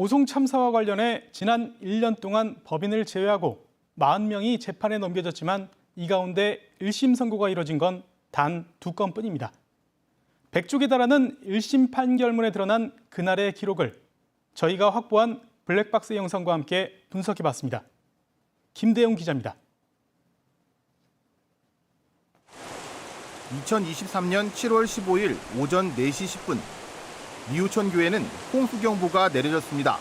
오송 참사와 관련해 지난 1년 동안 법인을 제외하고 40명이 재판에 넘겨졌지만 이 가운데 1심 선고가 이뤄진 건 단 2건뿐입니다. 100쪽에 달하는 1심 판결문에 드러난 그날의 기록을 저희가 확보한 블랙박스 영상과 함께 분석해봤습니다. 김대웅 기자입니다. 2023년 7월 15일 오전 4시 10분 미우천 교회는 홍수경보가 내려졌습니다.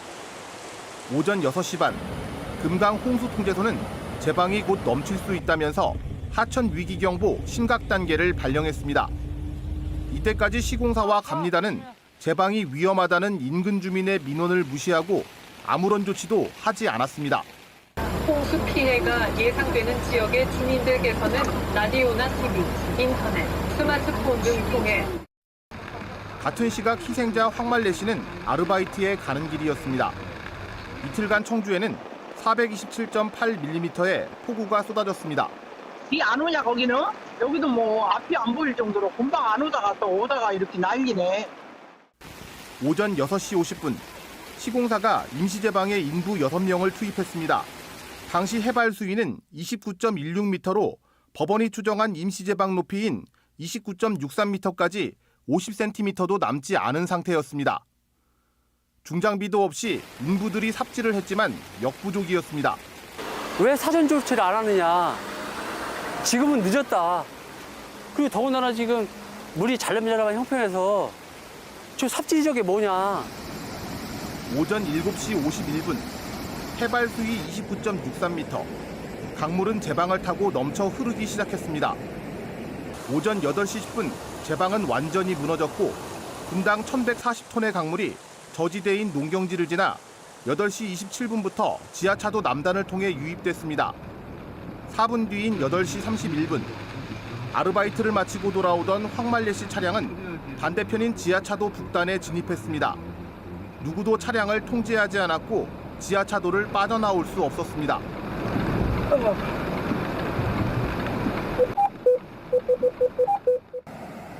오전 6시 반 금강 홍수통제소는 제방이 곧 넘칠 수 있다면서 하천 위기경보 심각 단계를 발령했습니다. 이때까지 시공사와 감리단은 제방이 위험하다는 인근 주민의 민원을 무시하고 아무런 조치도 하지 않았습니다. 홍수 피해가 예상되는 지역의 주민들께서는 라디오나 TV, 인터넷, 스마트폰 등 통해 같은 시각 희생자 황말래 씨는 아르바이트에 가는 길이었습니다. 이틀간 청주에는 427.8mm의 폭우가 쏟아졌습니다. 비 안 오냐 거기는? 여기도 뭐 앞이 안 보일 정도로 금방 안 오다가 또 오다가 이렇게 난리네. 오전 6시 50분 시공사가 임시제방에 인부 6명을 투입했습니다. 당시 해발 수위는 29.16m로 법원이 추정한 임시제방 높이인 29.63m까지 50cm도 남지 않은 상태였습니다. 중장비도 없이 인부들이 삽질을 했지만 역부족이었습니다. 왜 사전 조치를 안 하느냐. 지금은 늦었다. 그리고 더군다나 지금 물이 잘람잘람한 형편에서 저 삽질이 저게 뭐냐. 오전 7시 51분 해발 수위 29.63m 강물은 제방을 타고 넘쳐 흐르기 시작했습니다. 오전 8시 10분 제방은 완전히 무너졌고 분당 1140톤의 강물이 저지대인 농경지를 지나 8시 27분부터 지하차도 남단을 통해 유입됐습니다. 4분 뒤인 8시 31분 아르바이트를 마치고 돌아오던 황말래 씨 차량은 반대편인 지하차도 북단에 진입했습니다. 누구도 차량을 통제하지 않았고 지하차도를 빠져나올 수 없었습니다.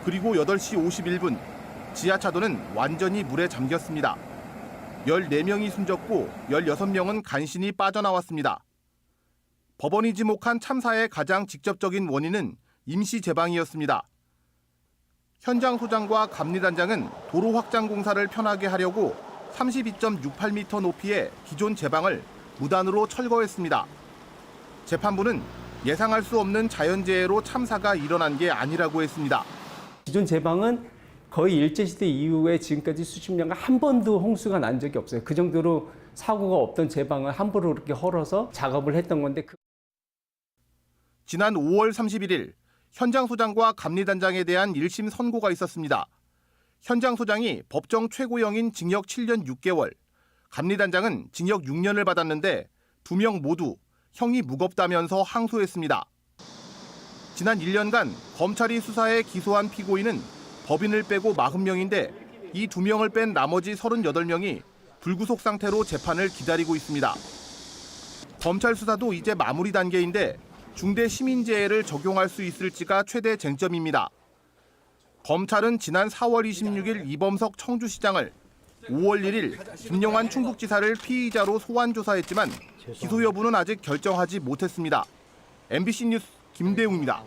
그리고 8시 51분 지하차도는 완전히 물에 잠겼습니다. 14명이 숨졌고 16명은 간신히 빠져나왔습니다. 법원이 지목한 참사의 가장 직접적인 원인은 임시 제방이었습니다. 현장 소장과 감리단장은 도로 확장 공사를 편하게 하려고 32.68m 높이의 기존 제방을 무단으로 철거했습니다. 재판부는 예상할 수 없는 자연재해로 참사가 일어난 게 아니라고 했습니다. 기존 제방은 거의 일제시대 이후에 지금까지 수십 년간 한 번도 홍수가 난 적이 없어요. 그 정도로 사고가 없던 제방을 함부로 이렇게 헐어서 작업을 했던 건데. 지난 5월 31일 현장 소장과 감리단장에 대한 1심 선고가 있었습니다. 현장 소장이 법정 최고형인 징역 7년 6개월, 감리단장은 징역 6년을 받았는데 2명 모두 형이 무겁다면서 항소했습니다. 지난 1년간 검찰이 수사해 기소한 피고인은 법인을 빼고 40명인데 이 2명을 뺀 나머지 38명이 불구속 상태로 재판을 기다리고 있습니다. 검찰 수사도 이제 마무리 단계인데 중대 시민재해를 적용할 수 있을지가 최대 쟁점입니다. 검찰은 지난 4월 26일 이범석 청주시장을 5월 1일 김영환 충북지사를 피의자로 소환 조사했지만 기소 여부는 아직 결정하지 못했습니다. MBC 뉴스 김대웅입니다.